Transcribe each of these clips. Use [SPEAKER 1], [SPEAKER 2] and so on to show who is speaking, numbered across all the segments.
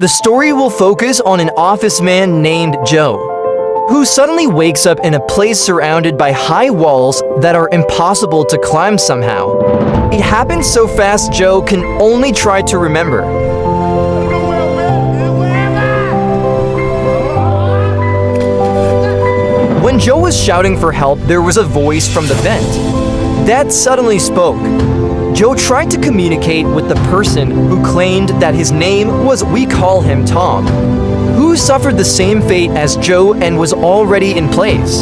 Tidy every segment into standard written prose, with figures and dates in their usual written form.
[SPEAKER 1] The story will focus on an office man named Joe, who suddenly wakes up in a place surrounded by high walls that are impossible to climb somehow. It happens so fast Joe can only try to remember. When Joe was shouting for help, there was a voice from the vent that suddenly spoke. Joe tried to communicate with the person who claimed that his name was, we call him Tom, who suffered the same fate as Joe and was already in place.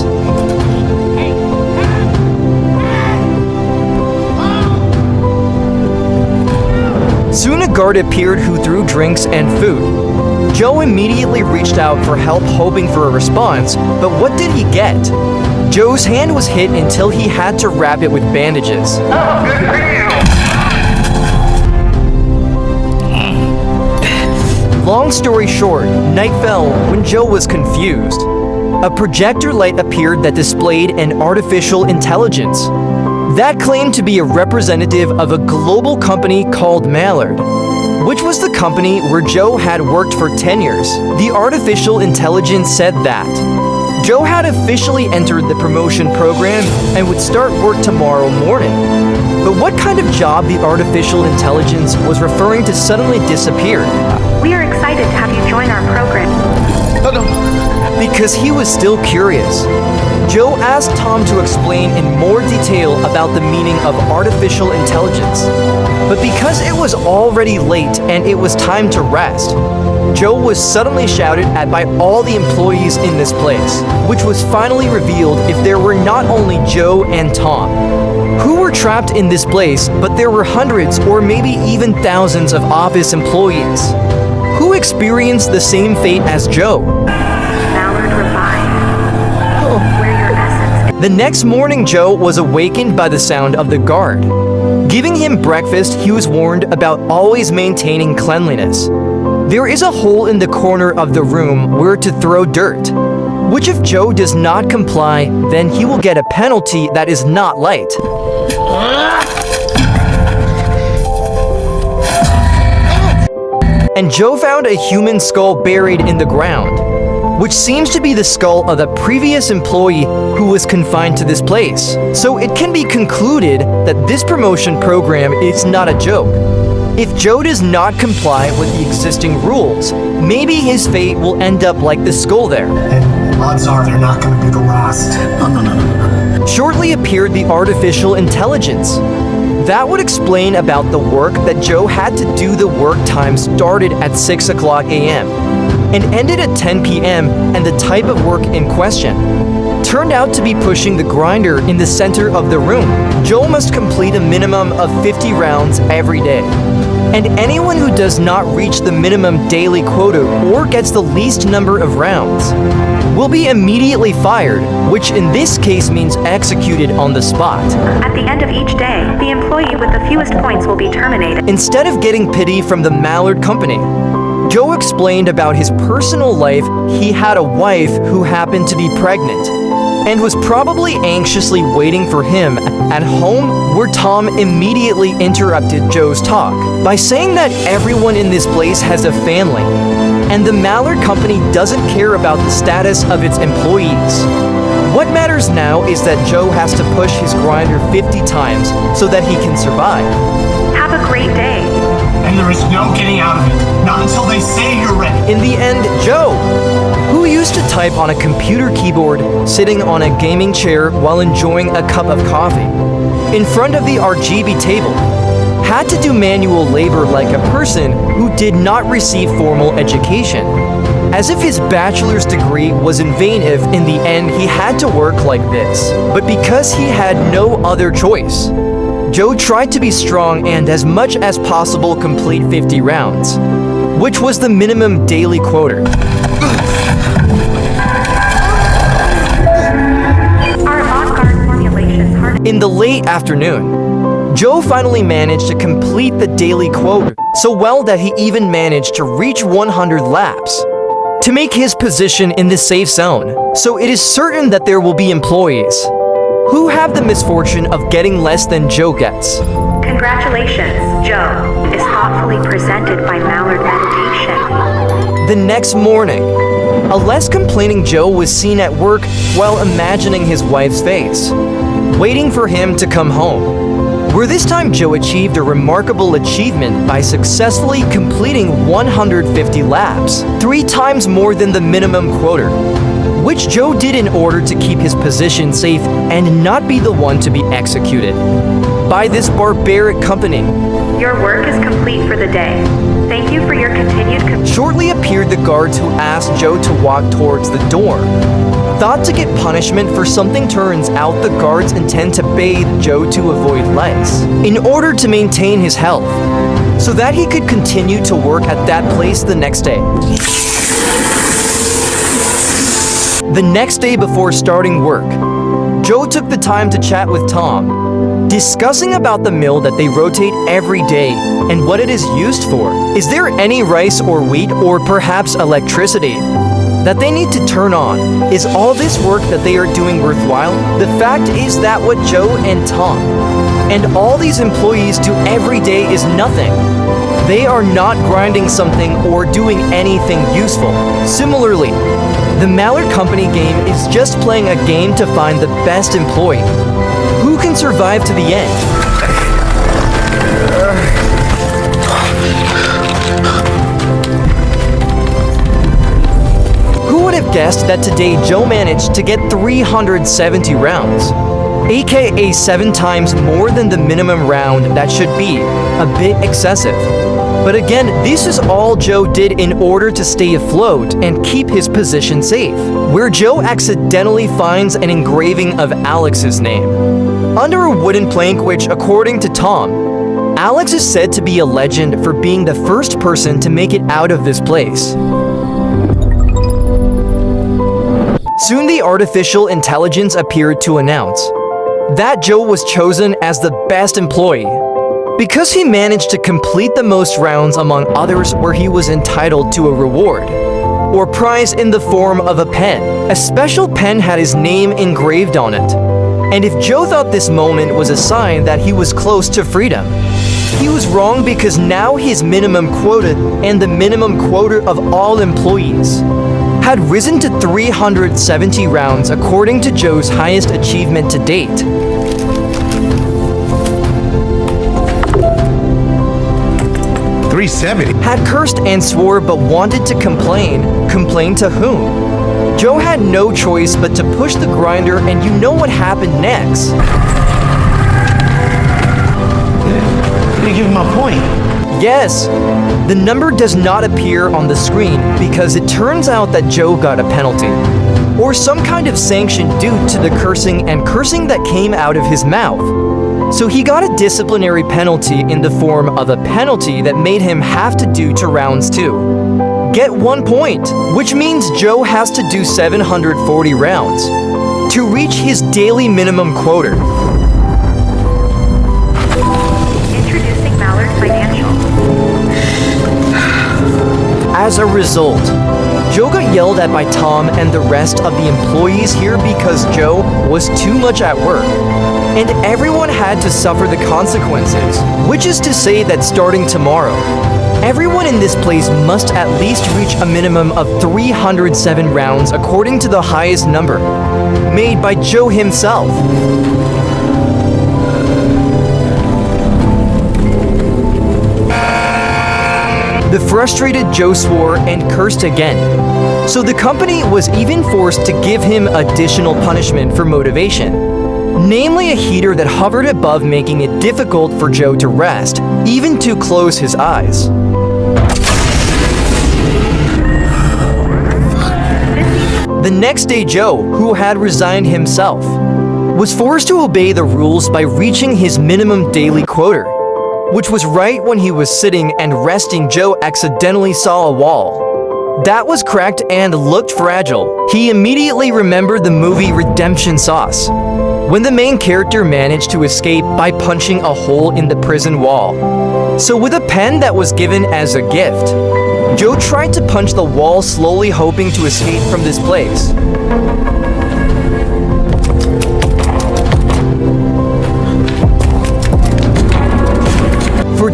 [SPEAKER 1] Soon a guard appeared who threw drinks and food. Joe immediately reached out for help, hoping for a response, but what did he get? Joe's hand was hit until he had to wrap it with bandages. Long story short, night fell when Joe was confused. A projector light appeared that displayed an artificial intelligence that claimed to be a representative of a global company called Mallard, which was the company where Joe had worked for 10 years. The artificial intelligence said that Joe had officially entered the promotion program and would start work tomorrow morning. But what kind of job the artificial intelligence was referring to suddenly disappeared?
[SPEAKER 2] We are excited to have you join our program.
[SPEAKER 1] Because he was still curious, Joe asked Tom to explain in more detail about the meaning of artificial intelligence. But because it was already late and it was time to rest, Joe was suddenly shouted at by all the employees in this place, which was finally revealed if there were not only Joe and Tom, who were trapped in this place, but there were hundreds or maybe even thousands of office employees who experienced the same fate as Joe.
[SPEAKER 2] Mallard revived. Where your essence.
[SPEAKER 1] The next morning, Joe was awakened by the sound of the guard. Giving him breakfast, he was warned about always maintaining cleanliness. There is a hole in the corner of the room where to throw dirt, which if Joe does not comply, then he will get a penalty that is not light. And Joe found a human skull buried in the ground, which seems to be the skull of the previous employee who was confined to this place. So it can be concluded that this promotion program is not a joke. If Joe does not comply with the existing rules, maybe his fate will end up like the skull there.
[SPEAKER 3] And odds are they're not going to be the last. No.
[SPEAKER 1] Shortly appeared the artificial intelligence. That would explain about the work that Joe had to do. The work time started at 6 o'clock a.m. and ended at 10 p.m. and the type of work in question turned out to be pushing the grinder in the center of the room. Joe must complete a minimum of 50 rounds every day. And anyone who does not reach the minimum daily quota or gets the least number of rounds will be immediately fired, which in this case means executed on the spot.
[SPEAKER 2] At the end of each day, the employee with the fewest points will be terminated.
[SPEAKER 1] Instead of getting pity from the Mallard company, Joe explained about his personal life. He had a wife who happened to be pregnant and was probably anxiously waiting for him at home, where Tom immediately interrupted Joe's talk by saying that everyone in this place has a family, and the Mallard company doesn't care about the status of its employees. What matters now is that Joe has to push his grinder 50 times so that he can survive.
[SPEAKER 2] Have a great day.
[SPEAKER 3] And there is no getting out of it. Not until they say you're ready.
[SPEAKER 1] In the end, Joe, who used to type on a computer keyboard sitting on a gaming chair while enjoying a cup of coffee in front of the RGB table, had to do manual labor like a person who did not receive formal education, as if his bachelor's degree was in vain if, in the end, he had to work like this. But because he had no other choice, Joe tried to be strong and as much as possible complete 50 rounds, which was the minimum daily quota.
[SPEAKER 2] Our avant-garde formulations
[SPEAKER 1] In the late afternoon, Joe finally managed to complete the daily quota so well that he even managed to reach 100 laps to make his position in the safe zone. So it is certain that there will be employees who have the misfortune of getting less than Joe gets.
[SPEAKER 2] Congratulations, Joe is thoughtfully presented by Mallard Meditation.
[SPEAKER 1] The next morning, a less complaining Joe was seen at work while imagining his wife's face, waiting for him to come home. Where this time Joe achieved a remarkable achievement by successfully completing 150 laps, 3 times more than the minimum quota, which Joe did in order to keep his position safe and not be the one to be executed by this barbaric company.
[SPEAKER 2] Your work is complete for the day. Thank you for your continued
[SPEAKER 1] Shortly appeared the guards who asked Joe to walk towards the door. Thought to get punishment for something, turns out the guards intend to bathe Joe to avoid lice, in order to maintain his health, so that he could continue to work at that place the next day. The next day before starting work, Joe took the time to chat with Tom, discussing about the mill that they rotate every day and what it is used for. Is there any rice or wheat or perhaps electricity that they need to turn on? Is all this work that they are doing worthwhile? The fact is that what Joe and Tom and all these employees do every day is nothing. They are not grinding something or doing anything useful. Similarly, the Mallard Company game is just playing a game to find the best employee who can survive to the end. Who would have guessed that today Joe managed to get 370 rounds, aka 7 times more than the minimum round that should be a bit excessive. But again, this is all Joe did in order to stay afloat and keep his position safe, where Joe accidentally finds an engraving of Alex's name under a wooden plank, which, according to Tom, Alex is said to be a legend for being the first person to make it out of this place. Soon the artificial intelligence appeared to announce that Joe was chosen as the best employee because he managed to complete the most rounds among others, where he was entitled to a reward or prize in the form of a pen. A special pen had his name engraved on it. And if Joe thought this moment was a sign that he was close to freedom, he was wrong, because now his minimum quota and the minimum quota of all employees had risen to 370 rounds, according to Joe's highest achievement to date. Had cursed and swore but wanted to complain. Complain to whom? Joe had no choice but to push the grinder, and you know what happened next.
[SPEAKER 3] You give my point.
[SPEAKER 1] Yes, the number does not appear on the screen because it turns out that Joe got a penalty, or some kind of sanction due to the cursing that came out of his mouth. So he got a disciplinary penalty in the form of a penalty that made him have to do to rounds 2. Get 1 point, which means Joe has to do 740 rounds to reach his daily minimum quota.
[SPEAKER 2] Introducing Mallard Financial.
[SPEAKER 1] As a result, Joe got yelled at by Tom and the rest of the employees here because Joe was too much at work, and everyone had to suffer the consequences, which is to say that starting tomorrow, everyone in this place must at least reach a minimum of 307 rounds, according to the highest number made by Joe himself. The frustrated Joe swore and cursed again, so the company was even forced to give him additional punishment for motivation, namely a heater that hovered above, making it difficult for Joe to rest, even to close his eyes. The next day, Joe, who had resigned himself, was forced to obey the rules by reaching his minimum daily quota, which was right when he was sitting and resting. Joe accidentally saw a wall that was cracked and looked fragile. He immediately remembered the movie Redemption Sauce, when the main character managed to escape by punching a hole in the prison wall. So with a pen that was given as a gift, Joe tried to punch the wall slowly, hoping to escape from this place.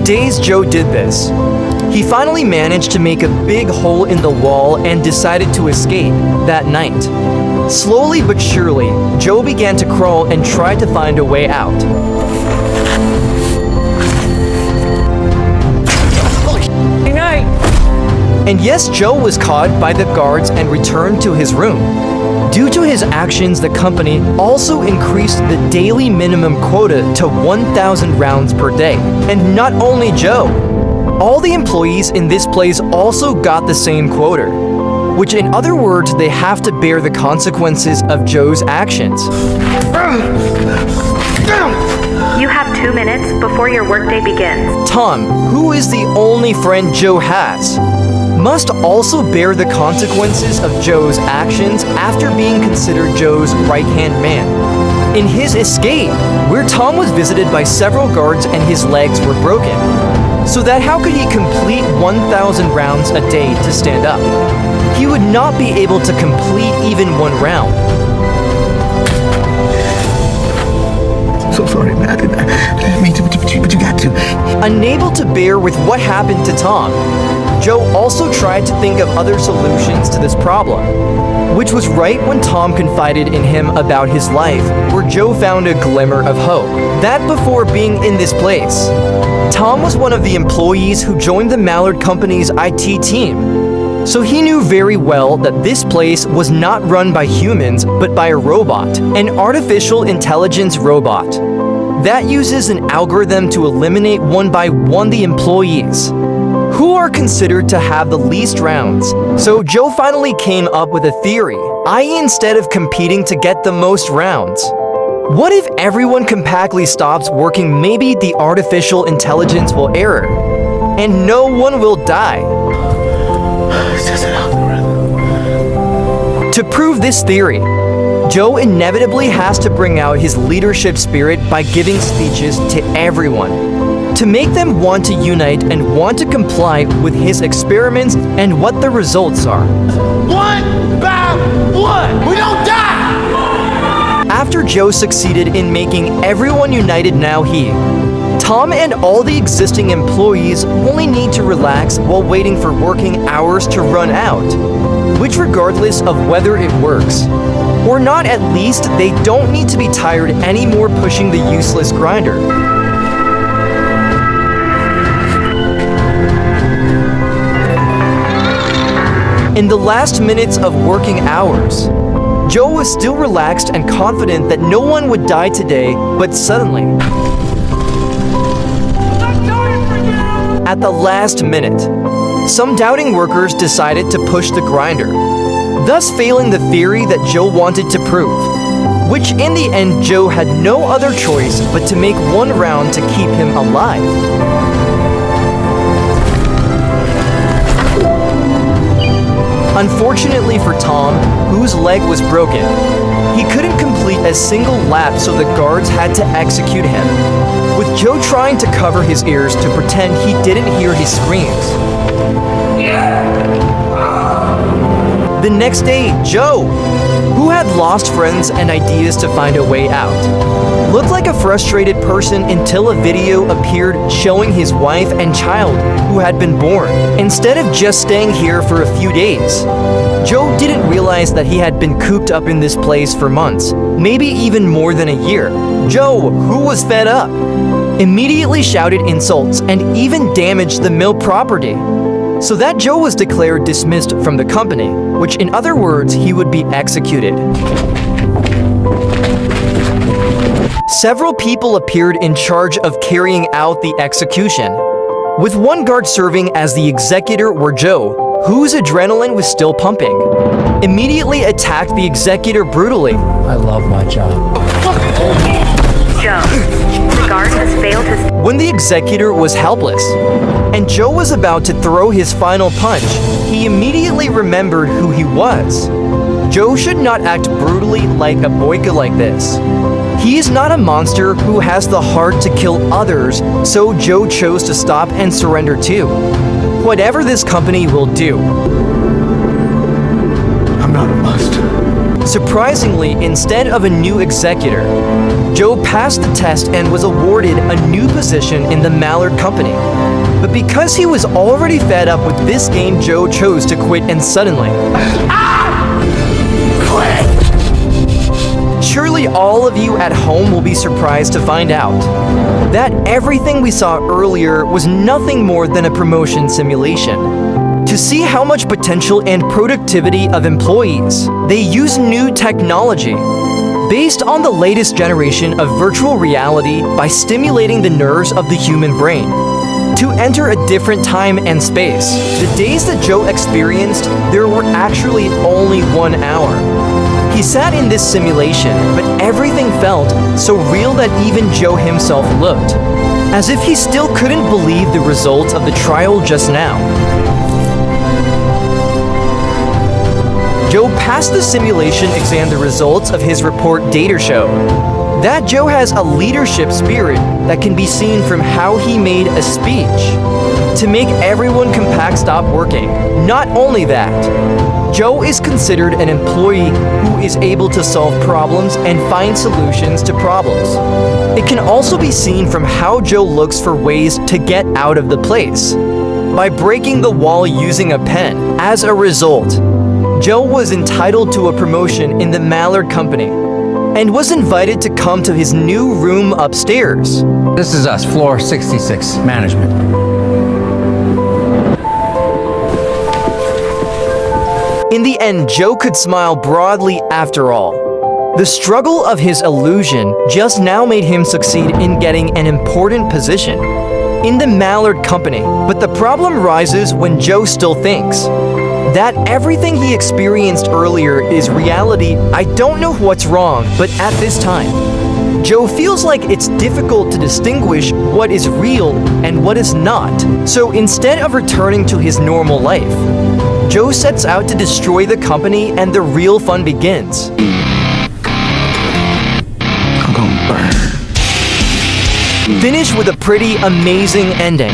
[SPEAKER 1] days Joe did this, he finally managed to make a big hole in the wall and decided to escape that night. Slowly but surely, Joe began to crawl and try to find a way out. And yes, Joe was caught by the guards and returned to his room. Due to his actions, the company also increased the daily minimum quota to 1,000 rounds per day. And not only Joe, all the employees in this place also got the same quota, which in other words, they have to bear the consequences of Joe's actions.
[SPEAKER 2] You have 2 minutes before your workday begins.
[SPEAKER 1] Tom, who is the only friend Joe has, must also bear the consequences of Joe's actions after being considered Joe's right-hand man. In his escape, where Tom was visited by several guards and his legs were broken, so that how could he complete 1,000 rounds a day to stand up? He would not be able to complete even one round.
[SPEAKER 4] So sorry, man. I didn't mean to, but you got to.
[SPEAKER 1] Unable to bear with what happened to Tom, Joe also tried to think of other solutions to this problem, which was right when Tom confided in him about his life, where Joe found a glimmer of hope. That before being in this place, Tom was one of the employees who joined the Mallard Company's IT team. So he knew very well that this place was not run by humans, but by a robot, an artificial intelligence robot. That uses an algorithm to eliminate one by one the employees, who are considered to have the least rounds. So Joe finally came up with a theory, i.e. instead of competing to get the most rounds, what if everyone compactly stops working? Maybe the artificial intelligence will error, and no one will die. To prove this theory, Joe inevitably has to bring out his leadership spirit by giving speeches to everyone, to make them want to unite and want to comply with his experiments and what the results are.
[SPEAKER 5] One by one, we don't die!
[SPEAKER 1] After Joe succeeded in making everyone united, now he, Tom, and all the existing employees only need to relax while waiting for working hours to run out, which regardless of whether it works or not, at least they don't need to be tired anymore pushing the useless grinder. In the last minutes of working hours, Joe was still relaxed and confident that no one would die today, but suddenly, at the last minute, some doubting workers decided to push the grinder, thus failing the theory that Joe wanted to prove, which in the end Joe had no other choice but to make one round to keep him alive. Unfortunately for Tom, whose leg was broken, he couldn't complete a single lap, so the guards had to execute him, with Joe trying to cover his ears to pretend he didn't hear his screams. The next day, Joe, who had lost friends and ideas to find a way out, looked like a frustrated person until a video appeared showing his wife and child who had been born. Instead of just staying here for a few days, Joe didn't realize that he had been cooped up in this place for months, maybe even more than a year. Joe, who was fed up, immediately shouted insults and even damaged the mill property, so that Joe was declared dismissed from the company, which in other words, he would be executed. Several people appeared in charge of carrying out the execution, with one guard serving as the executor, where Joe, whose adrenaline was still pumping, immediately attacked the executor brutally.
[SPEAKER 6] I love my job.
[SPEAKER 2] Joe, the guard has failed his...
[SPEAKER 1] When the executor was helpless, and Joe was about to throw his final punch, he immediately remembered who he was. Joe should not act brutally like a boyka like this. He is not a monster who has the heart to kill others, so Joe chose to stop and surrender too. Whatever this company will do.
[SPEAKER 4] I'm not a monster.
[SPEAKER 1] Surprisingly, instead of a new executor, Joe passed the test and was awarded a new position in the Mallard Company. But because he was already fed up with this game, Joe chose to quit, and suddenly... Surely all of you at home will be surprised to find out that everything we saw earlier was nothing more than a promotion simulation. To see how much potential and productivity of employees, they use new technology based on the latest generation of virtual reality by stimulating the nerves of the human brain to enter a different time and space. The days that Joe experienced, there were actually only 1 hour. He sat in this simulation, but everything felt so real that even Joe himself looked as if he still couldn't believe the results of the trial just now. Joe passed the simulation exam. The results of his report data show that Joe has a leadership spirit that can be seen from how he made a speech to make everyone compact stop working. Not only that, Joe is considered an employee who is able to solve problems and find solutions to problems. It can also be seen from how Joe looks for ways to get out of the place by breaking the wall using a pen. As a result, Joe was entitled to a promotion in the Mallard Company and was invited to come to his new room upstairs.
[SPEAKER 6] This is us, floor 66, management.
[SPEAKER 1] In the end, Joe could smile broadly after all. The struggle of his illusion just now made him succeed in getting an important position in the Mallard Company. But the problem rises when Joe still thinks that everything he experienced earlier is reality. I don't know what's wrong, but at this time, Joe feels like it's difficult to distinguish what is real and what is not. So instead of returning to his normal life, Joe sets out to destroy the company, and the real fun begins.
[SPEAKER 4] I'm gonna burn.
[SPEAKER 1] Finish with a pretty amazing ending.